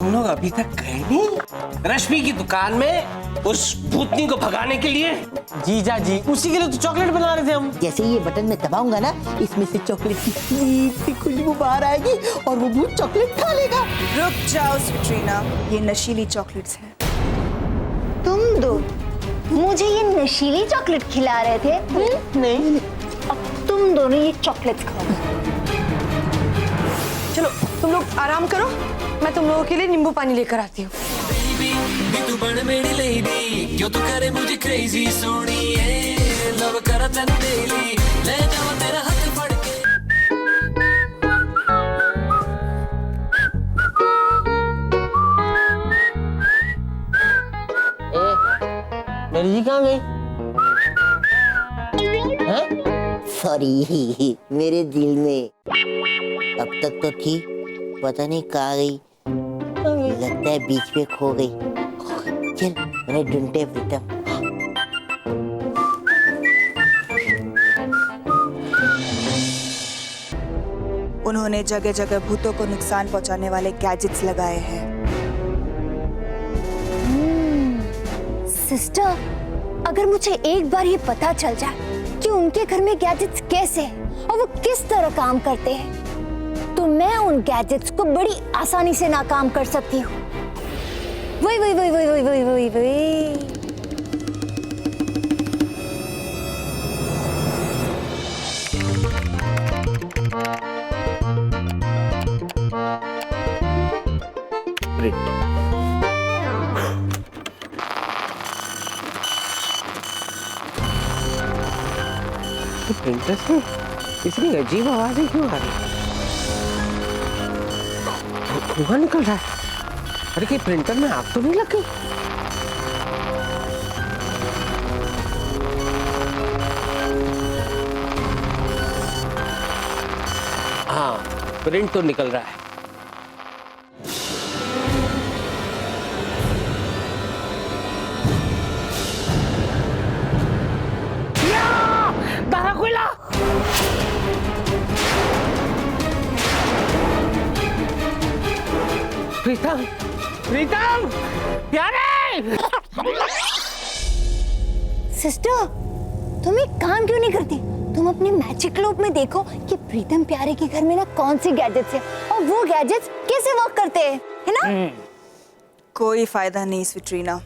तुम लोग अभी तक गए नहीं रश्मि की दुकान में उस भूतनी को भगाने के लिए? जीजा जी, उसी के लिए तो चॉकलेट बना रहे थे हम। जैसे ही ये बटन में दबाऊंगा ना, इसमें से चॉकलेट की स्वीट सी खुशबू बाहर आएगी और वो भूत चॉकलेट खा लेगा। रुक जाओ स्विट्रीना, ये नशीली चॉकलेट्स हैं। तुम दो मुझे ये नशीली चॉकलेट खिला रहे थे? नहीं, अब तुम दोनों ये चॉकलेट खाओ। चलो तुम लोग आराम करो, मैं तुम लोगों के लिए नींबू पानी लेकर आती हूँ। तू बन मेरी लेडी, क्यों तू करे मुझे क्रेजी सोनिए, लव करा तन डेली, ले जाओ तेरा हाथ फड़ के। मेरी जी कहाँ गई? सॉरी, मेरे दिल में अब तक तो थी, पता नहीं कहाँ गई। लगता है बीच में खो गई। चल मैंने ढूंढते प्रीतम। उन्होंने जगह जगह भूतों को नुकसान पहुंचाने वाले गैजेट्स लगाए हैं। सिस्टर, अगर मुझे एक बार ये पता चल जाए कि उनके घर में गैजेट्स कैसे हैं और वो किस तरह काम करते हैं, तो मैं उन गैजेट्स को बड़ी आसानी से नाकाम कर सकती हूँ। वही वही वही वही वही वही वही वही प्रिंटर से इतनी अजीब आवाजें क्यों आ रही? धुआं निकल रहा है। अरे कि प्रिंटर में आग तो नहीं लग गई? हाँ, प्रिंट तो निकल रहा है। प्रीतम, प्रीतम, प्यारे! सिस्टर, तुम एक काम क्यों नहीं करती? तुम अपने मैजिक ग्लोब में देखो कि प्रीतम प्यारे के घर में ना कौन सी गैजेट्स है और वो गैजेट्स कैसे वर्क करते हैं, है ना? कोई फायदा नहीं स्विट्रीना,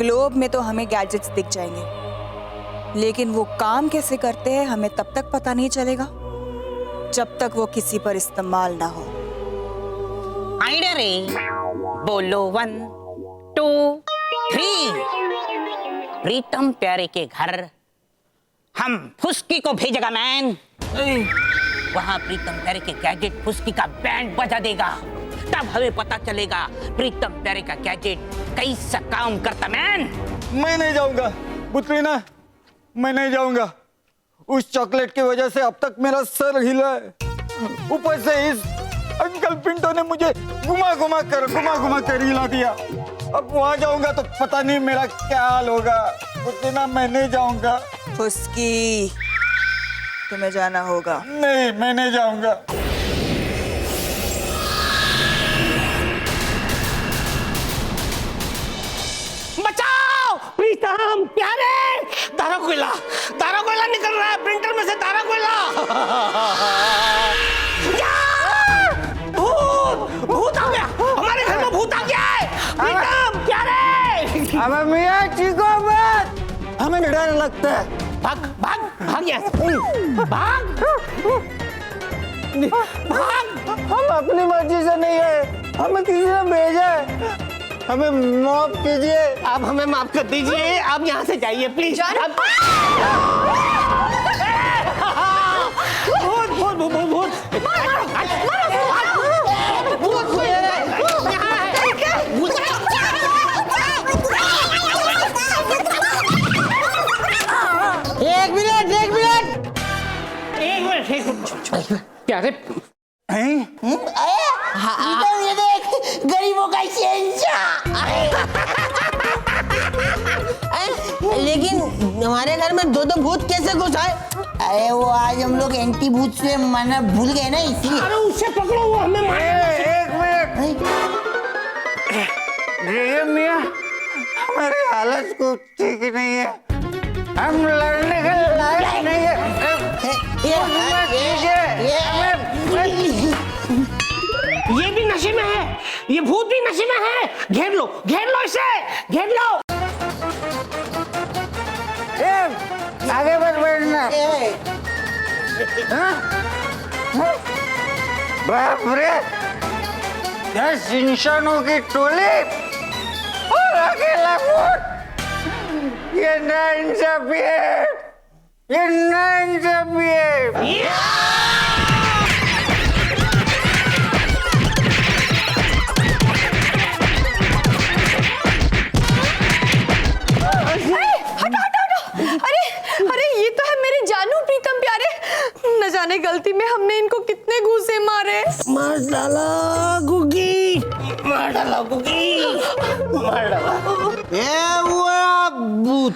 ग्लोब में तो हमें गैजेट्स दिख जाएंगे, लेकिन वो काम कैसे करते हैं हमें तब तक पता नहीं चलेगा जब तक वो किसी पर इस्तेमाल ना हो। आइडिया रे, बोलो 1 2 3। प्रीतम प्यारे के घर हम फुस्की को भेजेगा मैन। वहां प्रीतम प्यारे के गैजेट फुस्की का बैंड बजा देगा, तब हमें पता चलेगा प्रीतम प्यारे का गैजेट कैसा काम करता मैन। मैं नहीं जाऊंगा बुतरीना, मैं नहीं जाऊंगा। उस चॉकलेट की वजह से अब तक मेरा सर हिला है, ऊपर से इस अंकल पिंटो ने मुझे घुमा घुमा कर हिला दिया। अब वहां जाऊंगा तो पता नहीं मेरा क्या हाल होगा। बुतरीना, मैं नहीं जाऊंगा। फुस्की, तुम्हें जाना होगा। नहीं, मैं नहीं जाऊंगा। बचाओ! प्रीतम प्यारे! तारा कोयला निकल रहा है प्रिंटर में से, तारा कोयला! भूत आ गया, हमारे घर में भूत आ गया है। प्रीतम प्यारे! अबे मियां चीको मत, हमें डर लगता है। भाग यहाँ से, भाग! हम अपनी मर्जी से नहीं है, हमें किसी ने भेजा है। हमें माफ कीजिए। आप हमें माफ कर दीजिए, आप यहाँ से जाइए प्लीज। भूत एक मिनट प्यारे, ये देख, गरीबों का शहंशाह। लेकिन हमारे घर में दो भूत कैसे घुस आए? अरे वो आज हम लोग एंटी भूत से माना भूल गए ना, इसलिए। अरे उससे पकड़ो, वो हमें मारेगा। एक मिनट, ये मियाँ हमारी हालत को ठीक नहीं है, हम लड़ने के लायक नहीं है। ये भी नशे में है, ये भूत भी नशे में है। घेर लो इसे, घेर लो। आगे मत बढ़ना। बाप रे, 10 इंसानों की टोली और अकेला भूत, ये नाइंसाफी है, ये नाइंसाफी है। अरे ये तो है मेरे जानू प्रीतम प्यारे। न जाने गलती में हमने इनको कितने घूसे मारे। मार डाला गुगी, मार डाला गुगी, मार डाला। ये हुआ भूत।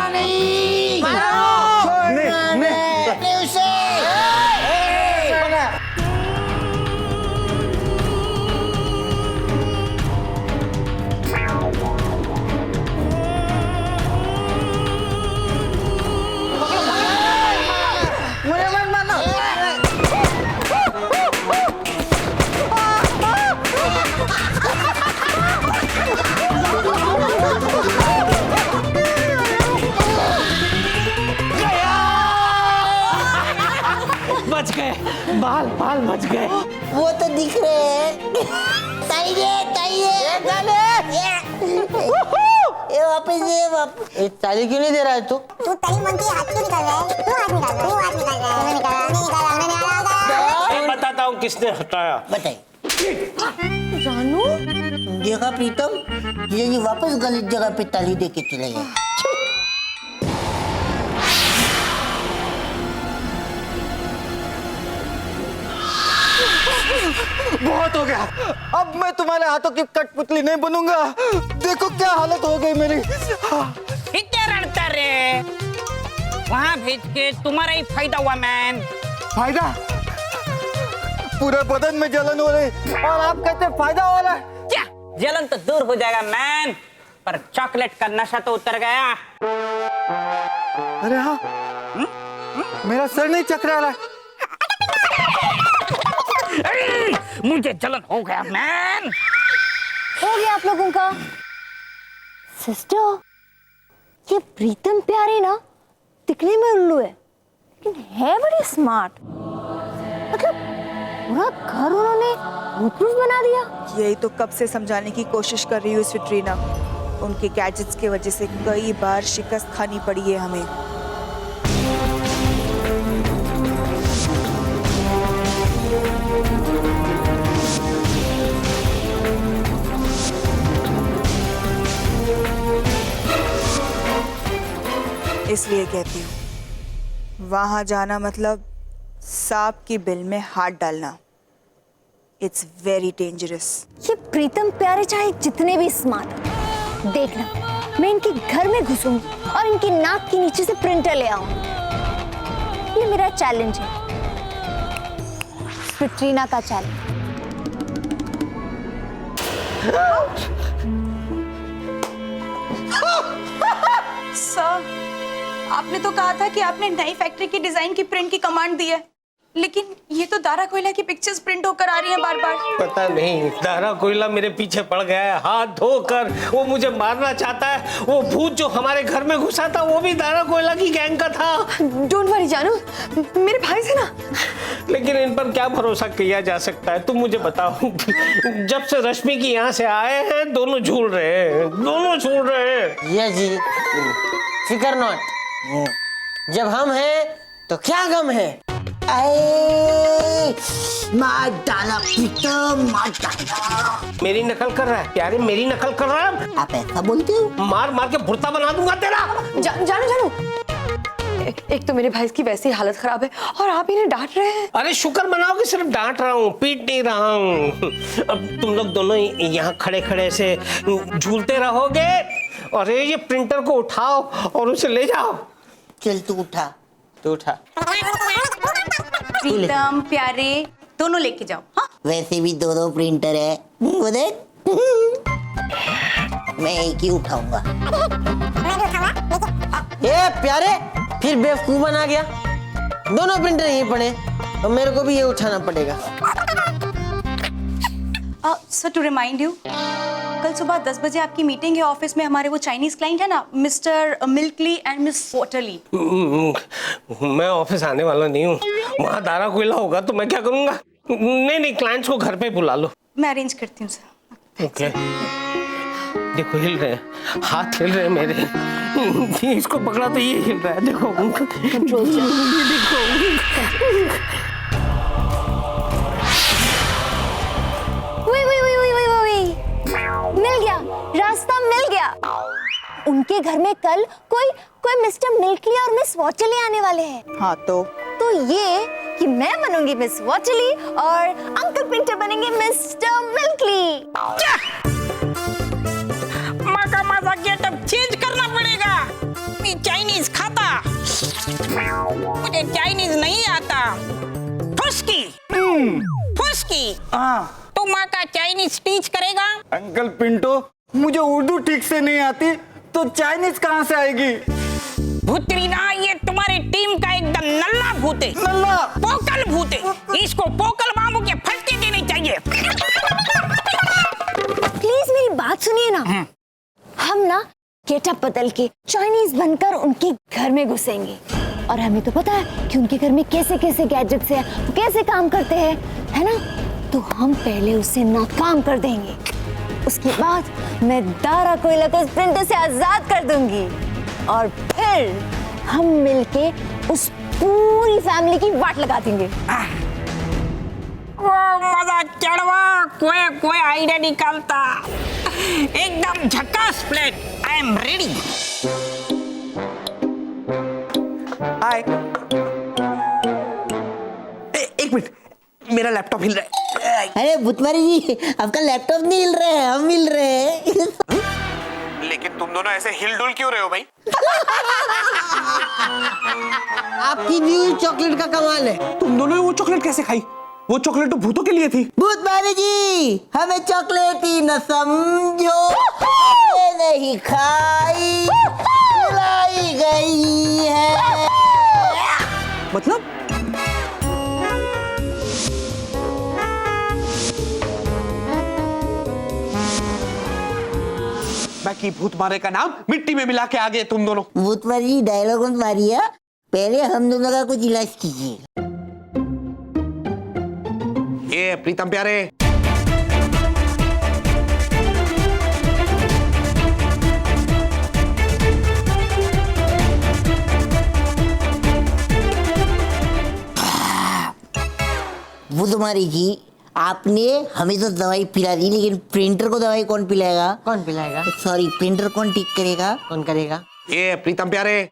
नहीं, नहीं उसे। बच गए, बाल बच गए। वो तो दिख रहे हैं। ताइये। ये वापस। ये ताली क्यों नहीं दे रहा है तू? तू ताली मांगती हाथ क्यों निकाल रहा है? तू हाथ निकाल रहा है। मैं बताता हूँ किसने हटाया। बताइए। जानू? देखा प्रीतम, ये वापस गलत जगह पे ताली दे के चले गए। बहुत हो गया, अब मैं तुम्हारे हाथों की कठपुतली नहीं बनूंगा। देखो क्या हालत हो गई मेरी। इतने रड़ता रे, वहाँ भेज के तुम्हारा ही फायदा हुआ मैन। फायदा? पूरे बदन में जलन हो रही और आप कहते फायदा हो रहा है। क्या जलन तो दूर हो जाएगा मैन, पर चॉकलेट का नशा तो उतर गया। अरे हाँ, मेरा सर नहीं चकरा रहा है। मुझे जलन हो गया मैन। हो गया आप लोगों का। सिस्टर, ये प्रीतम प्यारे ना दिखने में उल्लू है, लेकिन है बड़ी स्मार्ट। मतलब पूरा घर उन्होंने भूत-प्रूफ बना दिया। यही तो कब से समझाने की कोशिश कर रही हूँ स्विट्रीना। उनके गैजेट्स की वजह से कई बार शिकस्त खानी पड़ी है हमें। इसलिए कहती हूँ, वहां जाना मतलब सांप की बिल में हाथ डालना। It's very dangerous. ये प्रीतम प्यारे चाहे जितने भी स्मार्ट हो, देखना मैं इनके घर में घुसूंगी और इनकी नाक के नीचे से प्रिंटर ले आऊंगी। ये मेरा चैलेंज है, स्विट्रीना का चैलेंज। सर, आपने तो कहा था कि आपने नई फैक्ट्री की डिजाइन की प्रिंट की कमांड दी है, लेकिन ये तो दारा कोयला की पिक्चर्स प्रिंट होकर आ रही हैं बार बार। पता नहीं, दारा कोयला मेरे पीछे पड़ गया है हाथ धोकर। वो मुझे मारना चाहता है। वो भूत जो हमारे घर में घुसा था वो भी दारा कोयला की गैंग का था। डोंट वरी जानू, मेरे भाई से ना। लेकिन इन पर क्या भरोसा किया जा सकता है? तुम मुझे बताओ, जब से रश्मि की यहाँ से आए हैं दोनों झूल रहे हैं। ये जी फिकर नॉट, जब हम हैं तो क्या गम है। मार डाला प्रीतम, मार डाला। मेरी नकल कर रहा है प्यारे, मेरी नकल कर रहा है। आप ऐसा बोलते हो? मार मार के भुर्ता बना दूंगा तेरा। जानू एक तो मेरे भाई की वैसी हालत खराब है और आप इन्हें डांट रहे हैं। अरे शुक्र मनाओ कि सिर्फ डांट रहा हूँ, पीट नहीं रहा हूँ। अब तुम लोग दोनों यहाँ खड़े खड़े से झूलते रहोगे और ये प्रिंटर को उठाओ और उसे ले जाओ। चल तू उठा। प्रीतम प्यारे दोनों लेके जाओ। हाँ, वैसे भी 2 प्रिंटर है। वो देख मैं एक ही उठाऊंगा। ए प्यारे, फिर बेवकूफ बना गया। दोनों प्रिंटर यहीं पड़े और मेरे को भी ये उठाना पड़ेगा। सर टू रिमाइंड यू, कल सुबह 10 बजे आपकी मीटिंग है ऑफिस में। हमारे वो चाइनीज क्लाइंट है ना, मिस्टर मिल्कली एंड मिस वॉटरली। मैं ऑफिस आने वाला नहीं हूँ। वहाँ दारा कोयला होगा तो मैं क्या करूँगा? नहीं, क्लाइंट्स को घर पे बुला लो। मैं अरेंज करती हूँ सर। ओके। देखो हिल रहे हैं, हाथ हिल रहे हैं मेरे। इसको पकड़ा तो ये हिल रहा है, देखो। कंट्रोल से। देखो। मिल गया, रास्ता मिल गया। उनके घर में कल कोई मिस्टर मिल्कली और मिस वॉटरली आने वाले हैं। हाँ तो ये कि मैं बनूंगी मिस वॉटरली और अंकल प्रिंटर बनेंगे मिस्टर मिल्कली। माँ का माँ गेटअप चेंज करना पड़ेगा। मैं चाइनीज खाता, मुझे चाइनीज नहीं आता। फुस्की तू माँ का चाइनीज टीच करेगा? अंकल पिंटो, मुझे उर्दू ठीक से नहीं आती तो चाइनीज कहाँ से आएगी? भूतरीना, ये तुम्हारी टीम का एकदम नल्ला भूत है। नल्ला? पोकल भूत है। इसको पोकल मामू के फटके देने चाहिए। प्लीज मेरी बात सुनिए ना। हम ना गेटअप बदल के चाइनीज बनकर उनके घर में घुसेंगे और हमें तो पता है कि उनके घर में कैसे कैसे गैजेट्स हैं, वो कैसे काम करते हैं, है ना? तो हम पहले उसे नाकाम कर देंगे। उसके बाद मैं दारा कोयला को उस प्रिंटर से आजाद कर दूंगी और फिर हम मिलके उस पूरी फैमिली की वाट लगा देंगे। वो मजा चढ़वा, कोई आइडिया निकालता। एकदम झकास plan. I am ready. Hi. एक मिनट, मेरा लैपटॉप हिल रहा है। अरे भूतमारी जी, आपका लैपटॉप नहीं हिल रहा है, हम हिल रहे हैं। लेकिन तुम दोनों ऐसे हिल डुल क्यों रहे हो भाई? आपकी दी हुई चॉकलेट का कमाल है। तुम दोनों ने वो चॉकलेट कैसे खाई? वो चॉकलेट तो भूतों के लिए थी। भूतमारी जी, हमें चॉकलेट ही न समझो, हमने नहीं खाई, खिलाई गई है। मतलब? बाकी भूत मारे का नाम मिट्टी में मिला के आ गए तुम दोनों। भूतमारी जी, डायलॉग मत मारिए, पहले हम दोनों का कुछ इलाज कीजिए। ये प्रीतम प्यारे, भूतमारी जी, आपने हमें तो दवाई पिला दी, लेकिन प्रिंटर को दवाई कौन पिलाएगा? कौन पिलाएगा? सॉरी, प्रिंटर कौन ठीक करेगा? कौन करेगा? ये प्रीतम प्यारे,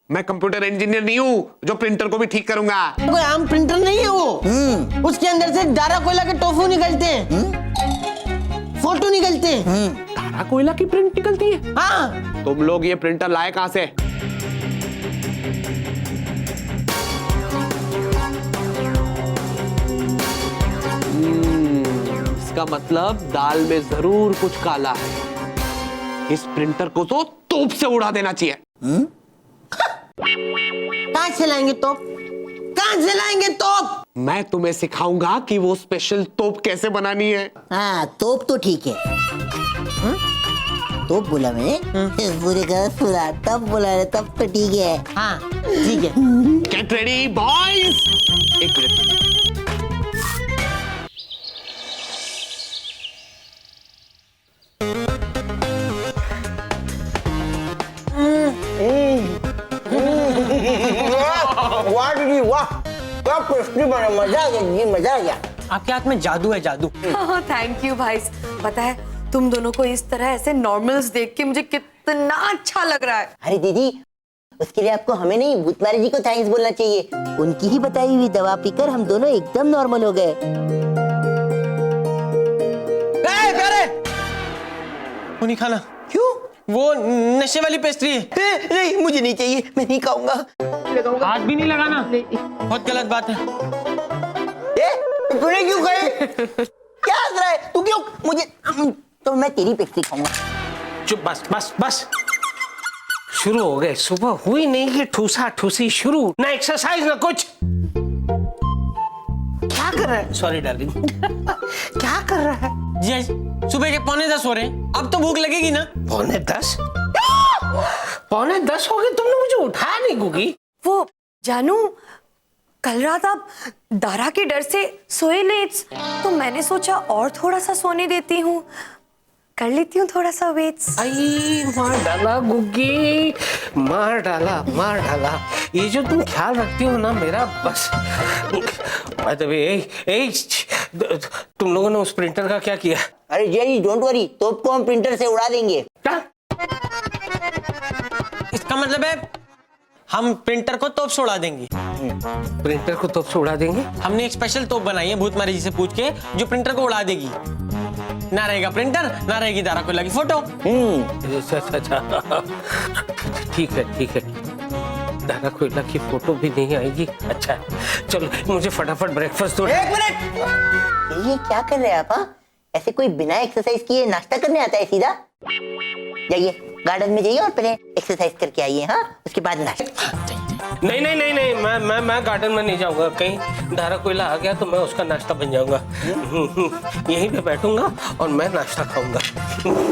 मैं कंप्यूटर इंजीनियर नहीं हूँ जो प्रिंटर को भी ठीक करूंगा। कोई आम प्रिंटर नहीं है वो। उसके अंदर से दारा कोयला के टोफू निकलते हैं, फोटो निकलते हैं। दारा कोयला की प्रिंट निकलती है? हाँ। तुम लोग ये प्रिंटर लाए कहाँ से? इसका मतलब दाल में जरूर कुछ काला है। इस प्रिंटर को तो तोप से उड़ा देना चाहिए। कहाँ से लाएंगे तोप? कहाँ से लाएंगे तोप? मैं तुम्हें सिखाऊंगा कि वो स्पेशल तोप कैसे बनानी है। हाँ, तोप तो ठीक है। तोप बोला मैंने, पूरे का पूरा तब बोला है, तब तो ठीक है। हाँ ठीक है। Get ready boys. एक मिनट, वाह दीदी वाह, क्या टेस्टी बना, मजा आ गया जी, मजा आ गया। आपके हाथ में जादू है, जादू। थैंक यू भाई। पता है तुम दोनों को इस तरह ऐसे नॉर्मल्स देख के मुझे कितना अच्छा लग रहा है। अरे दीदी, उसके लिए आपको हमें नहीं, भूतमारी जी को थैंक्स बोलना चाहिए। उनकी ही बताई हुई दवा पीकर हम दोनों एकदम नॉर्मल हो गए। प्यारे, वो नहीं खाना। क्यों? वो नशे वाली पेस्ट्री है। नहीं, मुझे नहीं चाहिए, मैं नहीं खाऊंगा। हाथ भी नहीं लगाना, बहुत गलत बात है। तूने क्यों खाए? क्या हंस रहा है तू? क्यों? मुझे तो मैं तेरी पेस्ट्री खाऊंगा। चुप, बस बस बस। शुरू हो गए, सुबह हुई नहीं कि ठूसा ठूसी शुरू, ना एक्सरसाइज ना कुछ। क्या कर रहा है? Sorry darling. क्या कर रहा है? जी सुबह के 9:45 हो रहे हैं, अब तो भूख लगेगी ना। 9:45? 9:45 हो गए, तुमने मुझे उठाया नहीं गुगी। वो जानू, कल रात आप दारा के डर से सोए लेट, तो मैंने सोचा और थोड़ा सा सोने देती हूँ, कर लेती हूँ थोड़ा सा वेट्स। आई मार डाला गुग्गी, मार डाला मार डाला। ये जो तुम ख्याल रखती हो ना मेरा, बस। तुम लोगों ने उस प्रिंटर का क्या किया? अरे जी डोंट वरी, तोप को हम प्रिंटर से उड़ा देंगे। क्या? इसका मतलब है हम प्रिंटर को तोप से उड़ा देंगे। प्रिंटर को तोप से उड़ा देंगे? हमने एक स्पेशल तोप बनाई है भूतमारी जी से पूछ के, जो प्रिंटर को उड़ा देगी। ना रहेगा प्रिंटर, ना रहेगी दारा कोयला की फोटो। अच्छा, ठीक है ठीक है। दारा कोयला की फोटो भी नहीं आएगी। अच्छा चलो, मुझे फटाफट ब्रेकफास्ट दो। एक मिनट, ये क्या कर रहे हैं आप? हाँ, ऐसे कोई बिना एक्सरसाइज किए नाश्ता करने आता है सीधा? जाइए गार्डन में जाइए और पहले एक्सरसाइज करके आइए। हाँ, उसके बाद नाश्ता। नहीं नहीं नहीं नहीं, मैं गार्डन में नहीं जाऊंगा। कहीं दारा कोयला आ गया तो मैं उसका नाश्ता बन जाऊंगा। यहीं पे बैठूंगा और मैं नाश्ता खाऊंगा।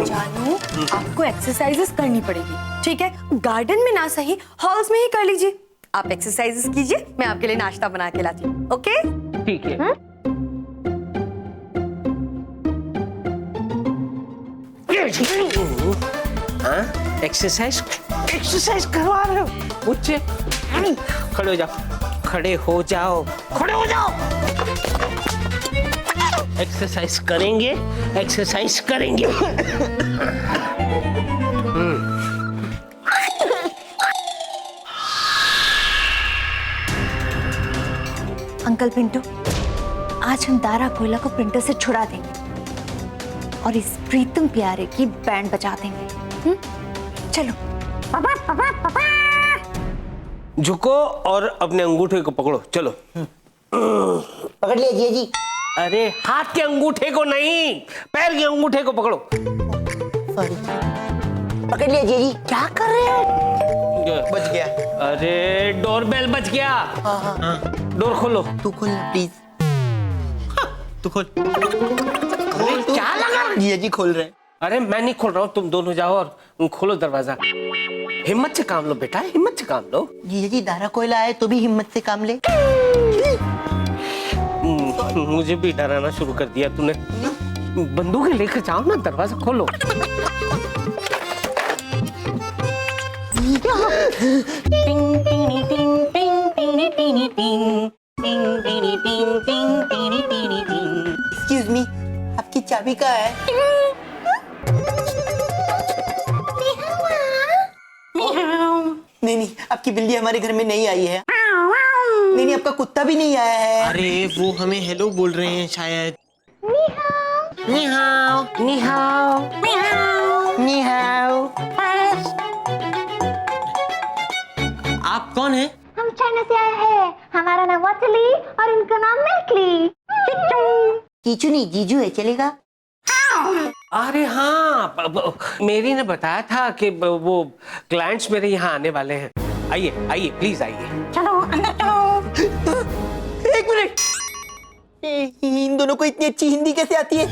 जानू, आपको एक्सरसाइजेस करनी पड़ेगी, ठीक है? गार्डन में ना सही, हॉल्स में ही कर लीजिए। आप एक्सरसाइजेस कीजिए, मैं आपके लिए नाश्ता बना के लाती हूँ। ओके? ठीक है। हाँ, एक्सरसाइज करवा रहे हो मुझसे? खड़े हो जाओ, खड़े हो जाओ, खड़े हो जाओ। एक्सरसाइज करेंगे, एक्सरसाइज करेंगे। अंकल पिंटू, आज हम दारा कोयला को प्रिंटर से छुड़ा देंगे और इस प्रीतम प्यारे की बैंड बजा देंगे। चलो। झुको और अपने अंगूठे को पकड़ो। चलो। पकड़ लिया जी जी। अरे हाथ के अंगूठे को नहीं, पैर के अंगूठे को पकड़ो। सॉरी, पकड़ लिया जी जी। क्या कर रहे हो? बच गया। अरे डोरबेल बच गया। हाँ। डोर खोलो। तू खोल प्लीज। तू खोल। क्या लगा? जी जी खोल रहे। अरे मैं नहीं खोल रहा हूँ, तुम दोनों जाओ और खोलो दरवाजा। हिम्मत से काम लो बेटा, हिम्मत से काम लो। जी जी, दारा कोयला आए तो भी हिम्मत से काम ले। मुझे भी डराना शुरू कर दिया तूने। बंदूक लेकर जाओ ना, दरवाजा खोलो। एक्सक्यूज मी, आपकी चाबी कहाँ है? नहीं, आपकी बिल्ली हमारे घर में नहीं आई है। नहीं, आपका कुत्ता भी नहीं आया है। अरे वो हमें हेलो बोल रहे हैं शायद। निहाओ निहाओ निहाओ। आप कौन हैं? हम चाइना से आए हैं। हमारा नाम वत्सली और इनका नाम मिल्कली। कीचू नहीं, जीजू है, चलेगा? अरे हाँ, मेरी ने बताया था कि वो क्लाइंट्स मेरे यहाँ आने वाले हैं। आइए आइए प्लीज आइए। चलो अंदर चलो। एक मिनट, इन दोनों को इतनी अच्छी हिंदी कैसे आती है?